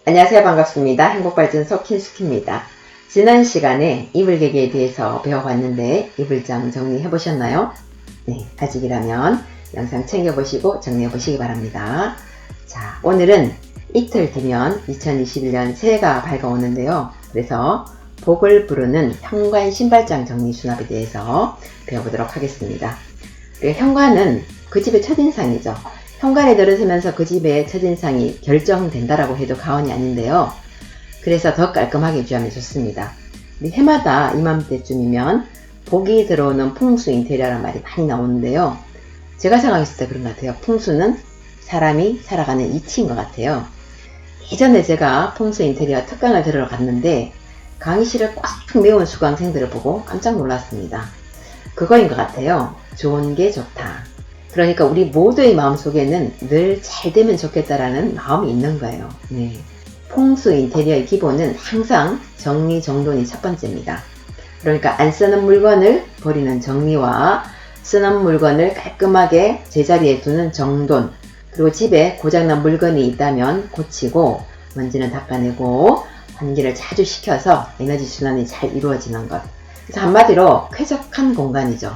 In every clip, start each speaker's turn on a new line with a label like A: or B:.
A: 안녕하세요. 반갑습니다. 행복발전소 킨스키입니다. 지난 시간에 이불개기에 대해서 배워봤는데 이불장 정리해보셨나요? 네, 아직이라면 영상 챙겨보시고 정리해보시기 바랍니다. 자, 오늘은 이틀 뒤면 2021년 새해가 밝아오는데요. 그래서 복을 부르는 현관 신발장 정리 수납에 대해서 배워보도록 하겠습니다. 현관은 그 집의 첫인상이죠. 현관에 들어서면서 그 집의 첫인상이 결정된다라고 해도 과언이 아닌데요. 그래서 더 깔끔하게 유지하면 좋습니다. 해마다 이맘때쯤이면 복이 들어오는 풍수 인테리어라는 말이 많이 나오는데요. 제가 생각했을 때 그런 것 같아요. 풍수는 사람이 살아가는 이치인 것 같아요. 예전에 제가 풍수 인테리어 특강을 들으러 갔는데 강의실을 꽉 메운 수강생들을 보고 깜짝 놀랐습니다. 그거인 것 같아요. 좋은 게 좋다. 그러니까 우리 모두의 마음속에는 늘 잘 되면 좋겠다라는 마음이 있는 거예요. 네. 풍수 인테리어의 기본은 항상 정리정돈이 첫 번째입니다. 그러니까 안 쓰는 물건을 버리는 정리와 쓰는 물건을 깔끔하게 제자리에 두는 정돈, 그리고 집에 고장난 물건이 있다면 고치고 먼지는 닦아내고 환기를 자주 시켜서 에너지 순환이 잘 이루어지는 것. 그래서 한마디로 쾌적한 공간이죠.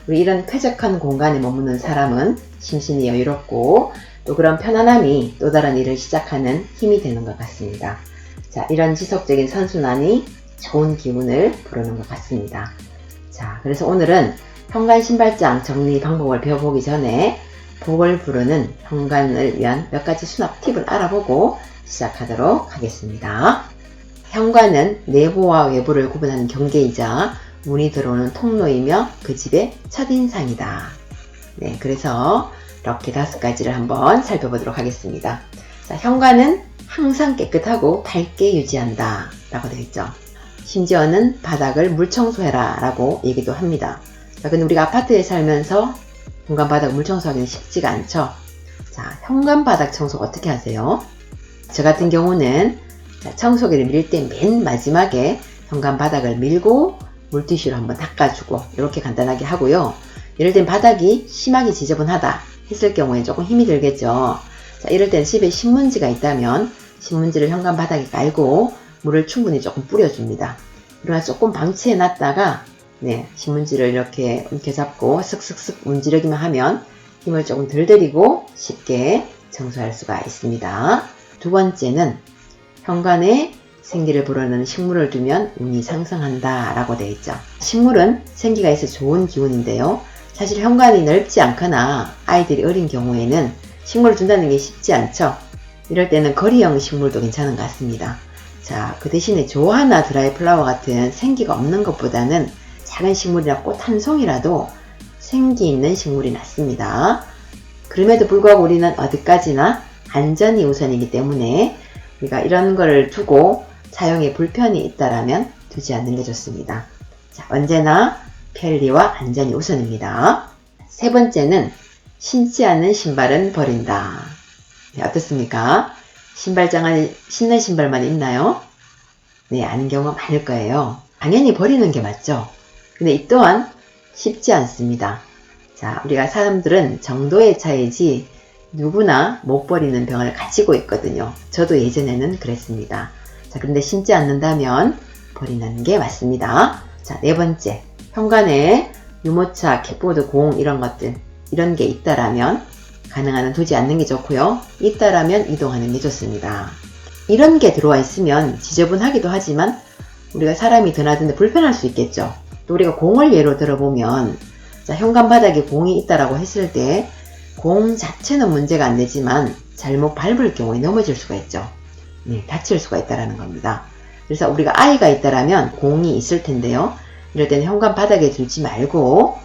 A: 우리 이런 쾌적한 공간에 머무는 사람은 심신이 여유롭고 또 그런 편안함이 또 다른 일을 시작하는 힘이 되는 것 같습니다. 자, 이런 지속적인 선순환이 좋은 기운을 부르는 것 같습니다. 자, 그래서 오늘은 현관 신발장 정리 방법을 배워보기 전에 복을 부르는 현관을 위한 몇 가지 수납 팁을 알아보고 시작하도록 하겠습니다. 현관은 내부와 외부를 구분하는 경계이자 문이 들어오는 통로이며 그 집의 첫인상이다. 네, 그래서 이렇게 5가지를 한번 살펴보도록 하겠습니다. 자, 현관은 항상 깨끗하고 밝게 유지한다 라고 되어 있죠. 심지어는 바닥을 물 청소해라 라고 얘기도 합니다. 자, 근데 우리가 아파트에 살면서 현관 바닥 물 청소하기는 쉽지가 않죠. 자, 현관 바닥 청소 어떻게 하세요? 저 같은 경우는 청소기를 밀 때 맨 마지막에 현관 바닥을 밀고 물티슈로 한번 닦아주고 이렇게 간단하게 하고요. 이럴 땐 바닥이 심하게 지저분하다 했을 경우에 조금 힘이 들겠죠. 자, 이럴 땐 집에 신문지가 있다면 신문지를 현관 바닥에 깔고 물을 충분히 조금 뿌려줍니다. 그러나 조금 방치해 놨다가 신문지를 이렇게 움켜잡고 슥슥슥 문지르기만 하면 힘을 조금 덜 들이고 쉽게 청소할 수가 있습니다. 두 번째는 현관에 생기를 불어넣는 식물을 두면 운이 상승한다 라고 되어 있죠. 식물은 생기가 있어 좋은 기운인데요. 사실 현관이 넓지 않거나 아이들이 어린 경우에는 식물을 둔다는 게 쉽지 않죠. 이럴 때는 거리형 식물도 괜찮은 것 같습니다. 자, 그 대신에 조화나 드라이 플라워 같은 생기가 없는 것보다는 작은 식물이나 꽃 한 송이라도 생기 있는 식물이 낫습니다. 그럼에도 불구하고 우리는 어디까지나 안전이 우선이기 때문에 우리가 이런 거를 두고 사용에 불편이 있다라면 두지 않는 게 좋습니다. 자, 언제나 편리와 안전이 우선입니다. 세 번째는 신지 않는 신발은 버린다. 네, 어떻습니까? 신발장 안에 신는 신발만 있나요? 네, 아닌 경우가 많을 거예요. 당연히 버리는 게 맞죠. 근데 이 또한 쉽지 않습니다. 자, 우리가 사람들은 정도의 차이지 누구나 못 버리는 병을 가지고 있거든요. 저도 예전에는 그랬습니다. 자, 그런데 신지 않는다면 버리는 게 맞습니다. 자, 네 번째. 현관에 유모차, 킥보드, 공 이런 것들, 이런 게 있다라면 가능한 한 두지 않는 게 좋고요. 있다라면 이동하는 게 좋습니다. 이런 게 들어와 있으면 지저분하기도 하지만 우리가 사람이 드나드는데 불편할 수 있겠죠. 또 우리가 공을 예로 들어보면 자, 현관 바닥에 공이 있다라고 했을 때 공 자체는 문제가 안 되지만 잘못 밟을 경우에 넘어질 수가 있죠. 네, 다칠 수가 있다는 겁니다. 그래서 우리가 아이가 있다라면 공이 있을 텐데요. 이럴 때는 현관 바닥에 두지 말고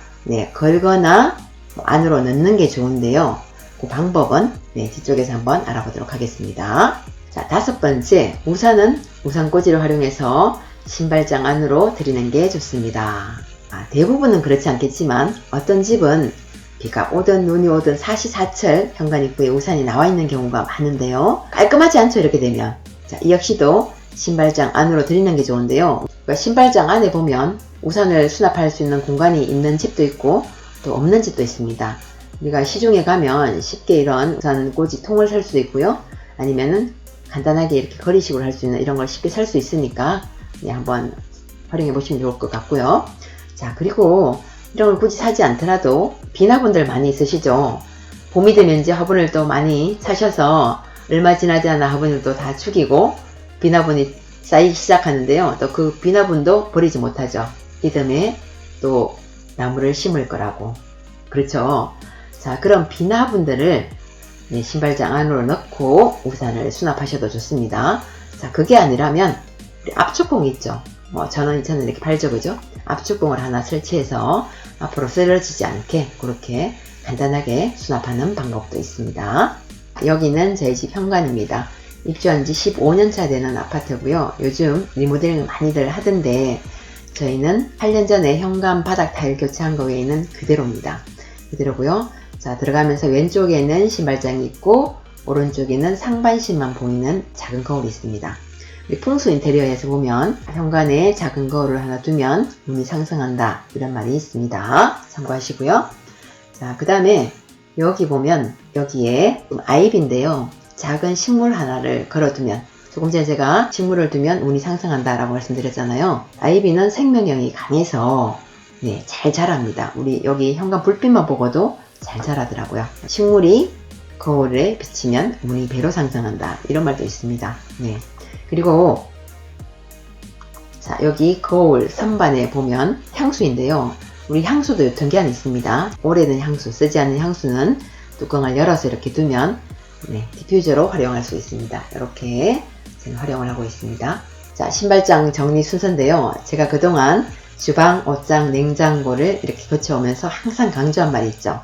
A: 걸거나 안으로 넣는 게 좋은데요. 그 방법은 뒤쪽에서 한번 알아보도록 하겠습니다. 자, 5번째, 우산은 우산꽂이를 활용해서 신발장 안으로 들이는 게 좋습니다. 대부분은 그렇지 않겠지만 어떤 집은 비가 오든 눈이 오든 사시사철 현관 입구에 우산이 나와 있는 경우가 많은데요. 깔끔하지 않죠, 이렇게 되면. 자, 이 역시도 신발장 안으로 들이는 게 좋은데요. 그러니까 신발장 안에 보면 우산을 수납할 수 있는 공간이 있는 집도 있고 또 없는 집도 있습니다. 우리가 시중에 가면 쉽게 이런 우산꽂이 통을 살 수도 있고요. 아니면은 간단하게 이렇게 거리식으로 할 수 있는 이런 걸 쉽게 살 수 있으니까 한번 활용해 보시면 좋을 것 같고요. 자, 그리고 이런 걸 굳이 사지 않더라도 비나분들 많이 있으시죠? 봄이 되면 이제 화분을 또 많이 사셔서 얼마 지나지 않아 화분을 또 다 죽이고 비나분이 쌓이기 시작하는데요. 또 그 비나분도 버리지 못하죠. 이듬해 또 나무를 심을 거라고. 그렇죠? 자, 그럼 비나분들을 신발장 안으로 넣고 우산을 수납하셔도 좋습니다. 자, 그게 아니라면 압축봉 있죠? 1,000원, 2,000원 이렇게 팔죠, 그죠? 압축봉을 하나 설치해서 앞으로 쓰러지지 않게 그렇게 간단하게 수납하는 방법도 있습니다. 여기는 저희 집 현관입니다. 입주한 지 15년차 되는 아파트고요. 요즘 리모델링을 많이들 하던데 저희는 8년 전에 현관 바닥 타일 교체한 거 외에는 그대로입니다. 그대로고요. 자, 들어가면서 왼쪽에는 신발장이 있고 오른쪽에는 상반신만 보이는 작은 거울이 있습니다. 우리 풍수 인테리어에서 보면 현관에 작은 거울을 하나 두면 운이 상승한다 이런 말이 있습니다. 참고하시고요. 자, 그 다음에 여기 보면 여기에 아이비인데요. 작은 식물 하나를 걸어두면 조금 전에 제가 식물을 두면 운이 상승한다 라고 말씀드렸잖아요. 아이비는 생명력이 강해서 잘 자랍니다. 우리 여기 현관 불빛만 보고도 잘 자라더라고요. 식물이 거울에 비치면 운이 배로 상승한다 이런 말도 있습니다. 그리고 자, 여기 거울 선반에 보면 향수인데요. 우리 향수도 유통기한이 있습니다. 오래된 향수, 쓰지 않는 향수는 뚜껑을 열어서 이렇게 두면 디퓨저로 활용할 수 있습니다. 이렇게 저는 활용을 하고 있습니다. 자, 신발장 정리 순서인데요. 제가 그동안 주방, 옷장, 냉장고를 이렇게 거쳐오면서 항상 강조한 말이 있죠.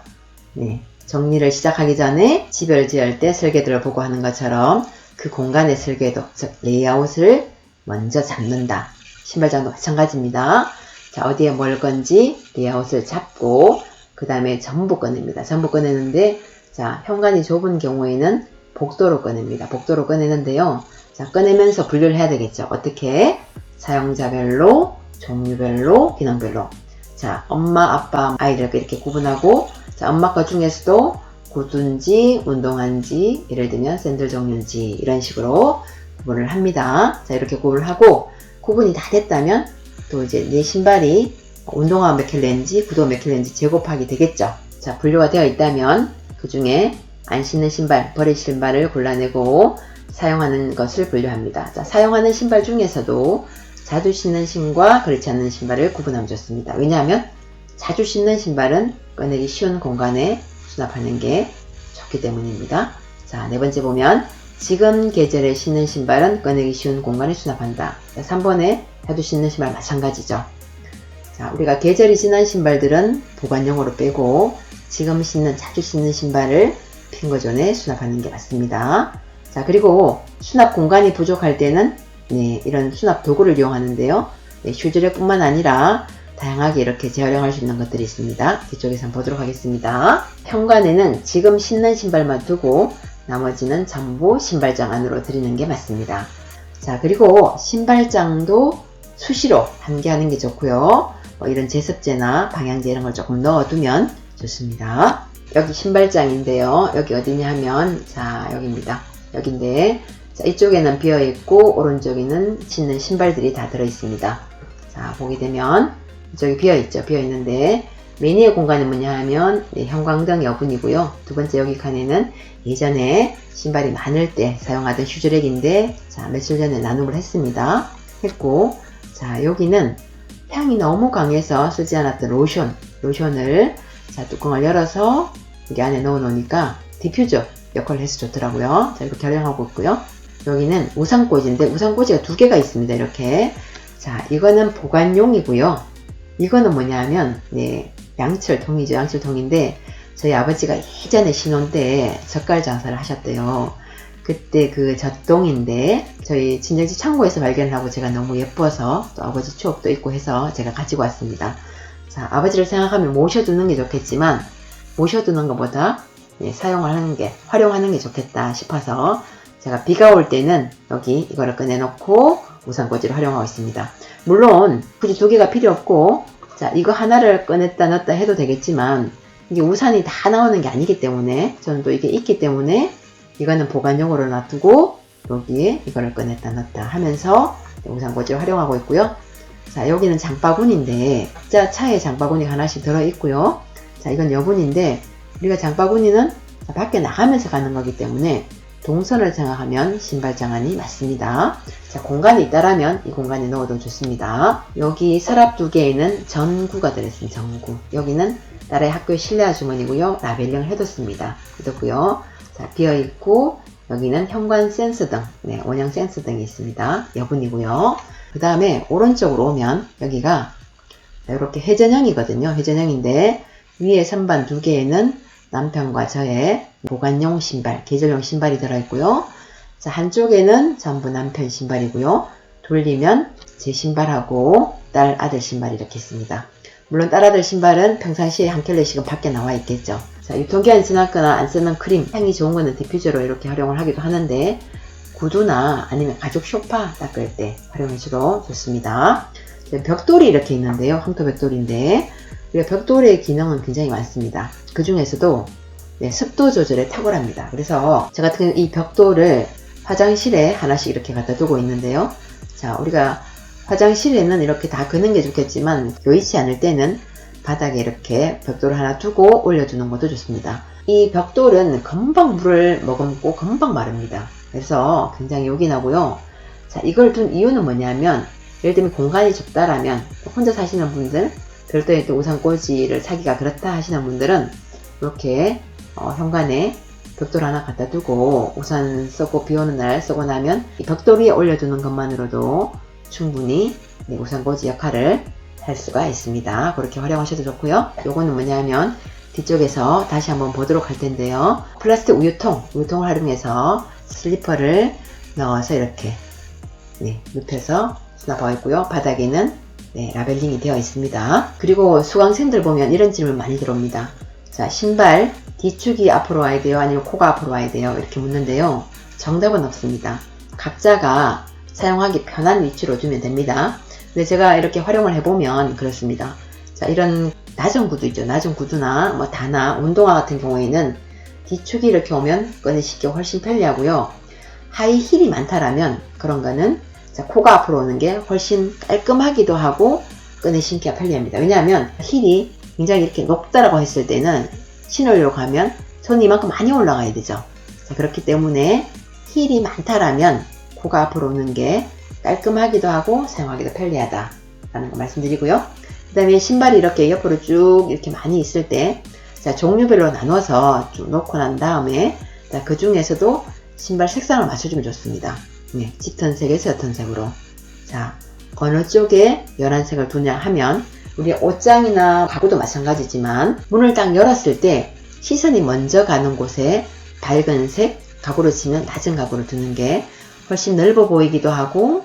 A: 정리를 시작하기 전에 집을 지을 때 설계도를 보고 하는 것처럼 그 공간의 설계도, 즉 레이아웃을 먼저 잡는다. 신발장도 마찬가지입니다. 자, 어디에 뭘 건지 레이아웃을 잡고 그 다음에 전부 꺼냅니다. 전부 꺼내는데 자, 현관이 좁은 경우에는 복도로 꺼냅니다. 복도로 꺼내는데요. 자, 꺼내면서 분류를 해야 되겠죠. 어떻게? 사용자별로, 종류별로, 기능별로. 자, 엄마, 아빠, 아이를 이렇게 구분하고 자, 엄마 거 중에서도 구두인지 운동화인지 예를 들면 샌들 종류인지 이런 식으로 구분을 합니다. 자, 이렇게 구분을 하고 구분이 다 됐다면 또 이제 내 신발이 운동화 몇 켤레인지 구두 몇 켤레인지 재곱하기 되겠죠. 자, 분류가 되어 있다면 그 중에 안 신는 신발, 버릴 신발을 골라내고 사용하는 것을 분류합니다. 자, 사용하는 신발 중에서도 자주 신는 신과 그렇지 않는 신발을 구분하면 좋습니다. 왜냐하면 자주 신는 신발은 꺼내기 쉬운 공간에 수납하는 게 좋기 때문입니다. 자, 네 번째 보면 지금 계절에 신는 신발은 꺼내기 쉬운 공간에 수납한다. 자, 3번에 자주 신는 신발 마찬가지죠. 자, 우리가 계절이 지난 신발들은 보관용으로 빼고 지금 신는 자주 신는 신발을 핑거존에 수납하는 게 맞습니다. 자, 그리고 수납 공간이 부족할 때는 이런 수납 도구를 이용하는데요. 슈즈랙 뿐만 아니라 다양하게 이렇게 재활용할 수 있는 것들이 있습니다. 뒤쪽에서 한번 보도록 하겠습니다. 현관에는 지금 신는 신발만 두고 나머지는 전부 신발장 안으로 들이는 게 맞습니다. 자, 그리고 신발장도 수시로 환기하는 게 좋고요. 이런 제습제나 방향제 이런 걸 조금 넣어두면 좋습니다. 여기 신발장인데요. 여기 어디냐 하면 자, 여기입니다. 여기인데 자, 이쪽에는 비어있고 오른쪽에는 신는 신발들이 다 들어있습니다. 자, 보게 되면 이쪽이 비어있죠. 비어있는데 매니의 공간은 뭐냐 하면 형광등 여분이고요. 두 번째 여기 칸에는 예전에 신발이 많을 때 사용하던 슈즈랙인데 자, 며칠 전에 나눔을 했습니다. 했고 자, 여기는 향이 너무 강해서 쓰지 않았던 로션을 자, 뚜껑을 열어서 여기 안에 넣어 놓으니까 디퓨저 역할을 해서 좋더라고요. 자, 이렇게 활용하고 있고요. 여기는 우산꽂이인데 우산꽂이가 두 개가 있습니다. 이렇게 자, 이거는 보관용이고요. 이거는 뭐냐 하면 양철통이죠. 양철통인데 저희 아버지가 예전에 신혼 때 젓갈 장사를 하셨대요. 그때 그 젖동인데 저희 친정집 창고에서 발견을 하고 제가 너무 예뻐서 또 아버지 추억도 있고 해서 제가 가지고 왔습니다. 자, 아버지를 생각하면 모셔두는 게 좋겠지만 모셔두는 것보다 사용을 하는 게 활용하는 게 좋겠다 싶어서 제가 비가 올 때는 여기 이거를 꺼내놓고 우산꽂이를 활용하고 있습니다. 물론 굳이 두 개가 필요 없고 자, 이거 하나를 꺼냈다 넣었다 해도 되겠지만 이게 우산이 다 나오는 게 아니기 때문에 저는 또 이게 있기 때문에 이거는 보관용으로 놔두고 여기에 이거를 꺼냈다 넣었다 하면서 우산꽂이를 활용하고 있고요. 자, 여기는 장바구니인데 각자 차에 장바구니가 하나씩 들어있고요. 자, 이건 여분인데 우리가 장바구니는 밖에 나가면서 가는 거기 때문에 동선을 생각하면 신발장안이 맞습니다. 자, 공간이 있다라면 이 공간에 넣어도 좋습니다. 여기 서랍 두 개에는 전구가 들어있습니다. 전구. 여기는 딸의 학교 실내화 주머니고요. 라벨링을 해뒀습니다. 해뒀고요. 자, 비어있고 여기는 현관 센서등, 네, 원형 센서등이 있습니다. 여분이고요. 그 다음에 오른쪽으로 오면 여기가 이렇게 회전형이거든요. 회전형인데 위에 선반 두 개에는 남편과 저의 보관용 신발, 계절용 신발이 들어있고요. 자, 한쪽에는 전부 남편 신발이고요. 돌리면 제 신발하고 딸, 아들 신발이 이렇게 있습니다. 물론 딸, 아들 신발은 평상시에 한 켤레씩은 밖에 나와 있겠죠. 자, 유통기한이 지났거나 안 쓰는 크림, 향이 좋은 거는 디퓨저로 이렇게 활용을 하기도 하는데 구두나 아니면 가죽 소파 닦을 때 활용해줘도 좋습니다. 벽돌이 이렇게 있는데요. 황토 벽돌인데 우리가 벽돌의 기능은 굉장히 많습니다. 그 중에서도 네, 습도 조절에 탁월합니다. 그래서 저 같은 경우 이 벽돌을 화장실에 하나씩 이렇게 갖다 두고 있는데요. 자, 우리가 화장실에는 이렇게 다 그는 게 좋겠지만 여의치 않을 때는 바닥에 이렇게 벽돌을 하나 두고 올려두는 것도 좋습니다. 이 벽돌은 금방 물을 머금고 금방 마릅니다. 그래서 굉장히 요긴하고요. 자, 이걸 둔 이유는 뭐냐면 예를 들면 공간이 좁다라면 혼자 사시는 분들, 별도의 또 우산꽂이를 사기가 그렇다 하시는 분들은 이렇게 현관에 벽돌 하나 갖다 두고 우산 쓰고 비 오는 날 쓰고 나면 이 벽돌 위에 올려두는 것만으로도 충분히 우산꽂이 역할을 할 수가 있습니다. 그렇게 활용하셔도 좋고요. 요거는 뭐냐면 뒤쪽에서 다시 한번 보도록 할 텐데요. 플라스틱 우유통을 활용해서 슬리퍼를 넣어서 이렇게 눕혀서 수납하고 있고요. 바닥에는 라벨링이 되어 있습니다. 그리고 수강생들 보면 이런 질문 많이 들어옵니다. 자, 신발 뒤축이 앞으로 와야 돼요? 아니면 코가 앞으로 와야 돼요? 이렇게 묻는데요. 정답은 없습니다. 각자가 사용하기 편한 위치로 두면 됩니다. 근데 제가 이렇게 활용을 해보면 그렇습니다. 자, 이런 낮은 구두 있죠. 낮은 구두나 뭐 다나 운동화 같은 경우에는 뒤축이 이렇게 오면 꺼내시기 훨씬 편리하고요. 하이 힐이 많다라면 그런 거는 자, 코가 앞으로 오는 게 훨씬 깔끔하기도 하고 꺼내 신기가 편리합니다. 왜냐하면 힐이 굉장히 이렇게 높다라고 했을 때는 신으려고 하면 손이 이만큼 많이 올라가야 되죠. 자, 그렇기 때문에 힐이 많다라면 코가 앞으로 오는 게 깔끔하기도 하고 사용하기도 편리하다라는 거 말씀드리고요. 그 다음에 신발이 이렇게 옆으로 쭉 이렇게 많이 있을 때 자, 종류별로 나눠서 쭉 놓고 난 다음에 자, 그 중에서도 신발 색상을 맞춰주면 좋습니다. 네, 짙은 색에서 옅은 색으로. 자, 어느 쪽에 연한 색을 두냐 하면 우리 옷장이나 가구도 마찬가지지만 문을 딱 열었을 때 시선이 먼저 가는 곳에 밝은 색 가구로 치면 낮은 가구를 두는 게 훨씬 넓어 보이기도 하고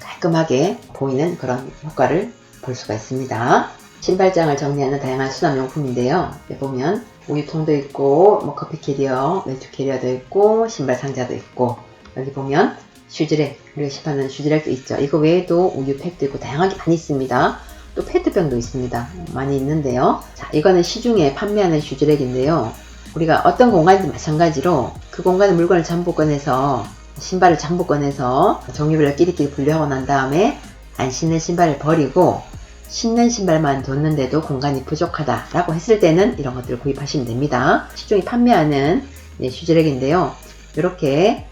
A: 깔끔하게 보이는 그런 효과를 볼 수가 있습니다. 신발장을 정리하는 다양한 수납용품인데요. 여기 보면 우유통도 있고 뭐 커피 캐리어, 맥주 캐리어도 있고 신발 상자도 있고 여기 보면 슈즈랙, 우리가 시판하는 슈즈랙도 있죠. 이거 외에도 우유팩도 있고 다양하게 많이 있습니다. 또 페트병도 있습니다. 많이 있는데요. 자, 이거는 시중에 판매하는 슈즈랙인데요. 우리가 어떤 공간이든 마찬가지로 그 공간의 물건을 전부 꺼내서 신발을 전부 꺼내서 종류별로 끼리끼리 분류하고 난 다음에 안 신는 신발을 버리고 신는 신발만 뒀는데도 공간이 부족하다라고 했을 때는 이런 것들을 구입하시면 됩니다. 시중에 판매하는 슈즈랙인데요. 이렇게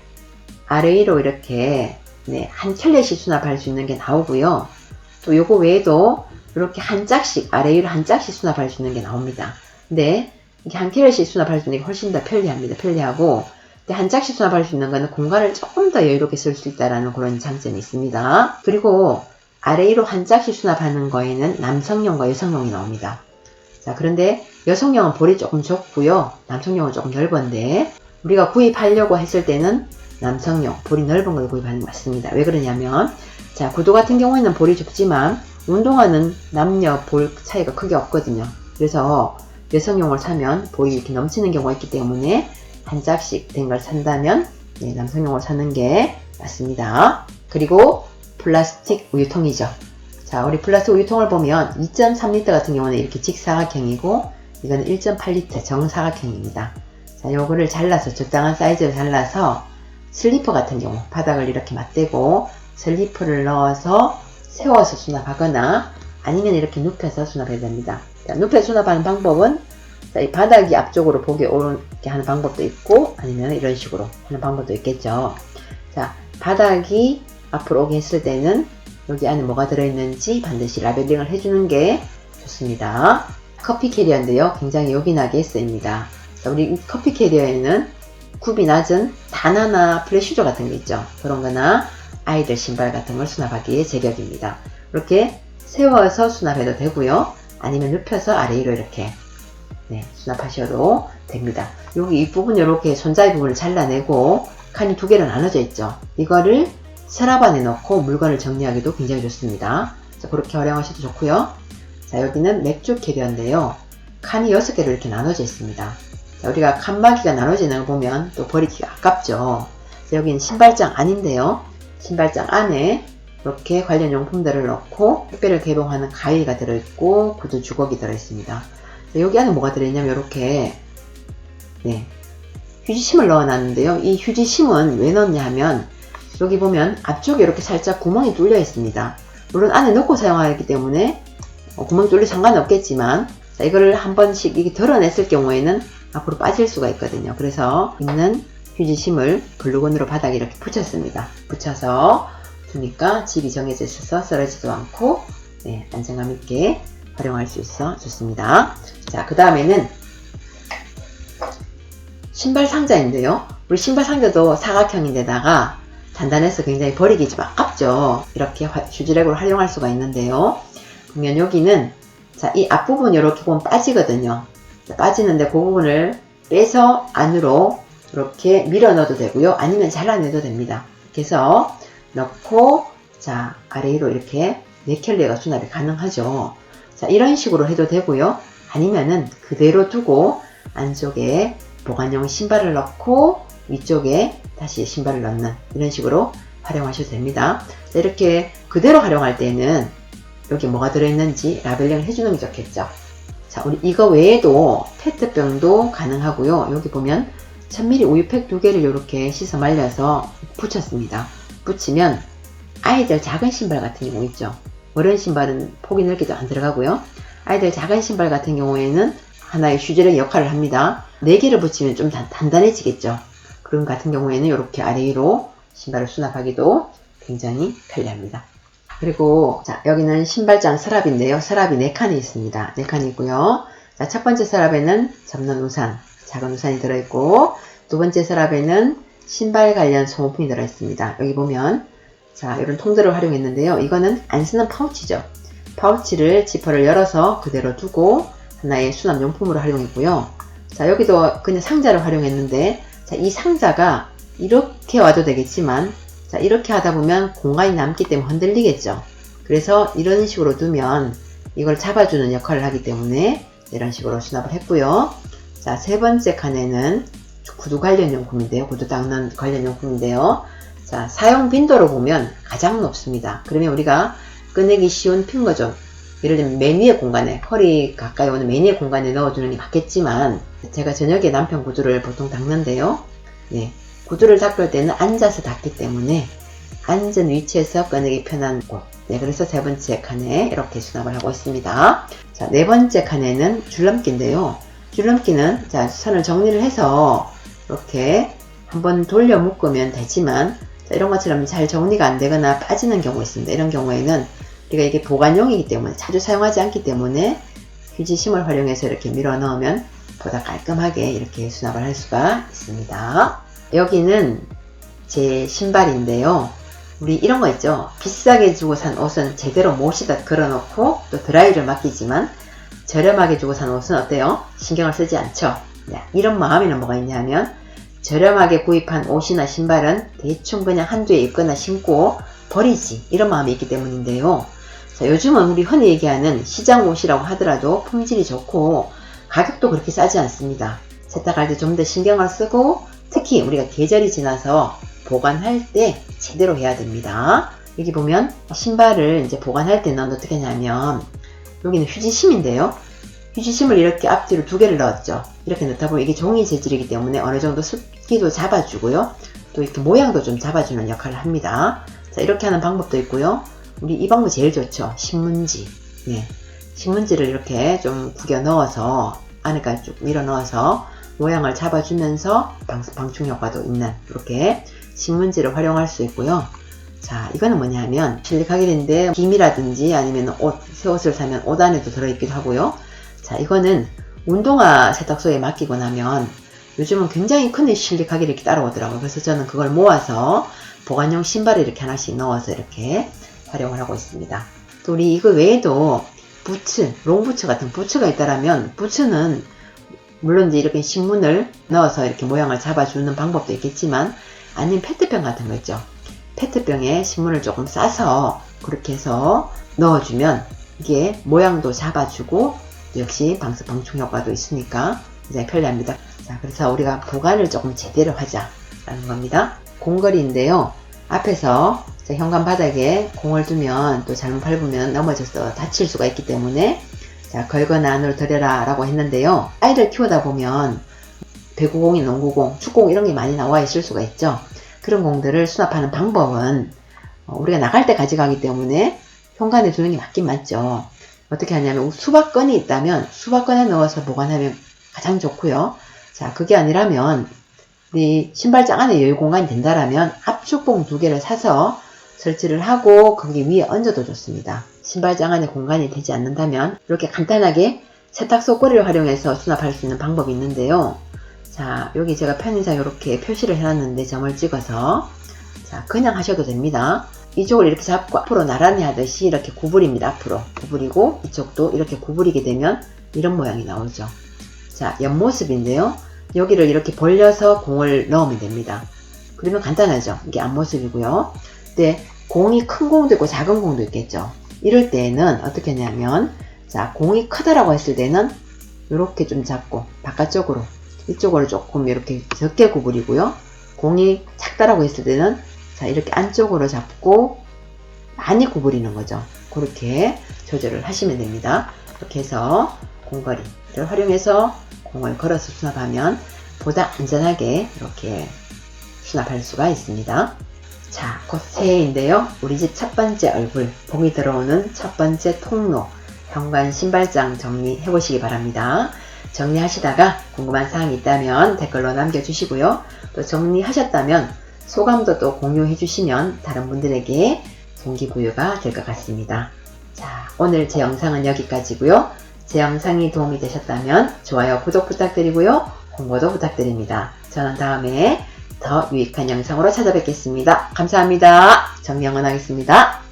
A: 아래 위로 이렇게 한 켤레씩 수납할 수 있는 게 나오고요. 또 요거 외에도 이렇게 한 짝씩 아래 위로 한 짝씩 수납할 수 있는 게 나옵니다. 근데 이게 한 켤레씩 수납할 수 있는 게 훨씬 더 편리합니다. 편리하고 한 짝씩 수납할 수 있는 거는 공간을 조금 더 여유롭게 쓸 수 있다는 그런 장점이 있습니다. 그리고 아래 위로 한 짝씩 수납하는 거에는 남성용과 여성용이 나옵니다. 자, 그런데 여성용은 볼이 조금 좁고요. 남성용은 조금 넓은데 우리가 구입하려고 했을 때는 남성용, 볼이 넓은 걸 구입하는 게 맞습니다. 왜 그러냐면 자, 구두 같은 경우에는 볼이 좁지만 운동화는 남녀 볼 차이가 크게 없거든요. 그래서 여성용을 사면 볼이 이렇게 넘치는 경우가 있기 때문에 한 짝씩 된 걸 산다면 남성용을 사는 게 맞습니다. 그리고 플라스틱 우유통이죠. 자, 우리 플라스틱 우유통을 보면 2.3L 같은 경우는 이렇게 직사각형이고 이거는 1.8리터 정사각형입니다. 자, 요거를 잘라서 적당한 사이즈로 잘라서 슬리퍼 같은 경우 바닥을 이렇게 맞대고 슬리퍼를 넣어서 세워서 수납하거나 아니면 이렇게 눕혀서 수납해야 됩니다. 자, 눕혀서 수납하는 방법은 자, 이 바닥이 앞쪽으로 보게 오게 하는 방법도 있고 아니면 이런 식으로 하는 방법도 있겠죠. 자, 바닥이 앞으로 오게 했을 때는 여기 안에 뭐가 들어있는지 반드시 라벨링을 해주는 게 좋습니다. 커피 캐리어인데요. 굉장히 요긴하게 쓰입니다. 자, 우리 커피 캐리어에는 굽이 낮은 바나나 플랫슈즈 같은 게 있죠. 그런 거나 아이들 신발 같은 걸 수납하기에 제격입니다. 이렇게 세워서 수납해도 되고요. 아니면 눕혀서 아래 위로 이렇게 수납하셔도 됩니다. 여기 이 부분 이렇게 손잡이 부분을 잘라내고 칸이 두 개로 나눠져 있죠. 이거를 서랍 안에 넣고 물건을 정리하기도 굉장히 좋습니다. 자, 그렇게 활용하셔도 좋고요. 자, 여기는 맥주 캐리어인데요. 칸이 6개로 이렇게 나눠져 있습니다. 자, 우리가 칸막이가 나눠지는 걸 보면 또 버리기가 아깝죠. 자, 여기는 신발장 안인데요. 신발장 안에 이렇게 관련 용품들을 넣고 택배를 개봉하는 가위가 들어있고 구두 주걱이 들어있습니다. 자, 여기 안에 뭐가 들어있냐면 이렇게 휴지심을 넣어놨는데요. 이 휴지심은 왜 넣냐 하면 여기 보면 앞쪽에 이렇게 살짝 구멍이 뚫려 있습니다. 물론 안에 넣고 사용하기 때문에 구멍 뚫려 상관은 없겠지만 자, 이거를 한 번씩 이게 드러냈을 경우에는 앞으로 빠질 수가 있거든요. 그래서 있는 휴지심을 글루건으로 바닥에 이렇게 붙였습니다. 붙여서 두니까 집이 정해져 있어서 쓰러지도 않고 안정감 있게 활용할 수 있어 좋습니다. 자, 그 다음에는 신발 상자인데요. 우리 신발 상자도 사각형인데다가 단단해서 굉장히 버리기 좀 아깝죠. 이렇게 휴지랩으로 활용할 수가 있는데요. 보면 여기는 자, 이 앞부분 이렇게 보면 빠지거든요. 자, 빠지는데 그 부분을 빼서 안으로 이렇게 밀어 넣어도 되고요. 아니면 잘라내도 됩니다. 그래서 넣고 자, 아래 위로 이렇게 4켤레가 수납이 가능하죠. 자, 이런 식으로 해도 되고요. 아니면은 그대로 두고 안쪽에 보관용 신발을 넣고 위쪽에 다시 신발을 넣는 이런 식으로 활용하셔도 됩니다. 자, 이렇게 그대로 활용할 때는 여기 뭐가 들어있는지 라벨링을 해주는 게 좋겠죠. 자, 우리 이거 외에도 페트병도 가능하고요. 여기 보면 1000ml 우유팩 2개를 이렇게 씻어 말려서 붙였습니다. 붙이면 아이들 작은 신발 같은 경우 있죠. 어른 신발은 폭이 넓게도 안 들어가고요. 아이들 작은 신발 같은 경우에는 하나의 휴지의 역할을 합니다. 4개를 붙이면 좀 단단해지겠죠. 그런 같은 경우에는 이렇게 아래 위로 신발을 수납하기도 굉장히 편리합니다. 그리고 자, 여기는 신발장 서랍인데요. 서랍이 4칸이 있습니다. 4칸이 있고요. 자, 첫 번째 서랍에는 접는 우산, 작은 우산이 들어있고 두 번째 서랍에는 신발 관련 소모품이 들어있습니다. 여기 보면 자, 이런 통들을 활용했는데요. 이거는 안 쓰는 파우치죠. 파우치를 지퍼를 열어서 그대로 두고 하나의 수납용품으로 활용했고요. 자, 여기도 그냥 상자를 활용했는데 자, 이 상자가 이렇게 와도 되겠지만 자, 이렇게 하다 보면 공간이 남기 때문에 흔들리겠죠. 그래서 이런 식으로 두면 이걸 잡아주는 역할을 하기 때문에 이런 식으로 수납을 했고요. 자, 세 번째 칸에는 구두 관련 용품인데요. 구두 닦는 관련 용품인데요. 자, 사용 빈도로 보면 가장 높습니다. 그러면 우리가 꺼내기 쉬운 핑거존, 예를 들면 맨 위의 공간에, 허리 가까이 오는 맨 위의 공간에 넣어주는 게 맞겠지만 제가 저녁에 남편 구두를 보통 닦는데요. 구두를 닦을 때는 앉아서 닦기 때문에 앉은 위치에서 꺼내기 편한 곳. 그래서 세 번째 칸에 이렇게 수납을 하고 있습니다. 자, 네 번째 칸에는 줄넘기인데요. 줄넘기는 자, 선을 정리를 해서 이렇게 한번 돌려 묶으면 되지만 자, 이런 것처럼 잘 정리가 안 되거나 빠지는 경우가 있습니다. 이런 경우에는 우리가 이게 보관용이기 때문에 자주 사용하지 않기 때문에 휴지심을 활용해서 이렇게 밀어 넣으면 보다 깔끔하게 이렇게 수납을 할 수가 있습니다. 여기는 제 신발인데요. 우리 이런 거 있죠. 비싸게 주고 산 옷은 제대로 못이다 걸어놓고 또 드라이를 맡기지만 저렴하게 주고 산 옷은 어때요? 신경을 쓰지 않죠. 이런 마음에는 뭐가 있냐면 저렴하게 구입한 옷이나 신발은 대충 그냥 한두 해 입거나 신고 버리지, 이런 마음이 있기 때문인데요. 자, 요즘은 우리 흔히 얘기하는 시장 옷이라고 하더라도 품질이 좋고 가격도 그렇게 싸지 않습니다. 세탁할 때 좀 더 신경을 쓰고 특히 우리가 계절이 지나서 보관할 때 제대로 해야 됩니다. 여기 보면 신발을 이제 보관할 때는 어떻게 하냐면 여기는 휴지심인데요. 휴지심을 이렇게 앞뒤로 2개를 넣었죠. 이렇게 넣다 보면 이게 종이 재질이기 때문에 어느 정도 습기도 잡아주고요. 또 이렇게 모양도 좀 잡아주는 역할을 합니다. 자, 이렇게 하는 방법도 있고요. 우리 이 방법 제일 좋죠. 신문지. 네. 신문지를 이렇게 좀 구겨 넣어서 안에까지 쭉 밀어 넣어서 모양을 잡아주면서 방충 효과도 있는 이렇게 신문지를 활용할 수 있고요. 자, 이거는 뭐냐면 실리카겔인데 김이라든지 아니면 새 옷을 사면 옷 안에도 들어있기도 하고요. 자, 이거는 운동화 세탁소에 맡기고 나면 요즘은 굉장히 큰 실리카겔이 이렇게 따라오더라고요. 그래서 저는 그걸 모아서 보관용 신발에 이렇게 하나씩 넣어서 이렇게 활용을 하고 있습니다. 또 우리 이거 외에도 부츠, 롱부츠 같은 부츠가 있다라면 부츠는 물론 이제 이렇게 신문을 넣어서 이렇게 모양을 잡아주는 방법도 있겠지만 아니면 페트병 같은 거 있죠. 페트병에 신문을 조금 싸서 그렇게 해서 넣어주면 이게 모양도 잡아주고 역시 방충 효과도 있으니까 굉장히 편리합니다. 자, 그래서 우리가 보관을 조금 제대로 하자라는 겁니다. 공걸이인데요. 앞에서 현관 바닥에 공을 두면 또 잘못 밟으면 넘어져서 다칠 수가 있기 때문에 자, 걸거나 안으로 들여라 라고 했는데요. 아이들 키우다 보면 배구공이 농구공, 축구공 이런 게 많이 나와 있을 수가 있죠. 그런 공들을 수납하는 방법은 우리가 나갈 때 가져가기 때문에 현관에 두는 게 맞긴 맞죠. 어떻게 하냐면 수박건이 있다면 수박건에 넣어서 보관하면 가장 좋고요. 자, 그게 아니라면 우리 신발장 안에 여유 공간이 된다라면 압축봉 2개를 사서 설치를 하고 거기 위에 얹어도 좋습니다. 신발장 안에 공간이 되지 않는다면 이렇게 간단하게 세탁소 꼬리를 활용해서 수납할 수 있는 방법이 있는데요. 자, 여기 제가 편의상 이렇게 표시를 해놨는데 점을 찍어서 자, 그냥 하셔도 됩니다. 이쪽을 이렇게 잡고 앞으로 나란히 하듯이 이렇게 구부립니다. 앞으로 구부리고 이쪽도 이렇게 구부리게 되면 이런 모양이 나오죠. 자, 옆모습인데요. 여기를 이렇게 벌려서 공을 넣으면 됩니다. 그러면 간단하죠. 이게 앞모습이고요. 근데 공이 큰 공도 있고 작은 공도 있겠죠. 이럴 때는 어떻게 하냐면 자, 공이 크다라고 했을 때는 이렇게 좀 잡고 바깥쪽으로 이쪽으로 조금 이렇게 적게 구부리고요. 공이 작다라고 했을 때는 자, 이렇게 안쪽으로 잡고 많이 구부리는 거죠. 그렇게 조절을 하시면 됩니다. 이렇게 해서 공걸이를 활용해서 공을 걸어서 수납하면 보다 안전하게 이렇게 수납할 수가 있습니다. 자, 곧 새해인데요. 우리 집 첫 번째 얼굴, 봄이 들어오는 첫 번째 통로, 현관 신발장 정리해 보시기 바랍니다. 정리하시다가 궁금한 사항이 있다면 댓글로 남겨주시고요. 또 정리하셨다면 소감도 또 공유해 주시면 다른 분들에게 동기부여가 될 것 같습니다. 자, 오늘 제 영상은 여기까지고요. 제 영상이 도움이 되셨다면 좋아요, 구독 부탁드리고요. 홍보도 부탁드립니다. 저는 다음에 더 유익한 영상으로 찾아뵙겠습니다. 감사합니다. 정영은 하겠습니다.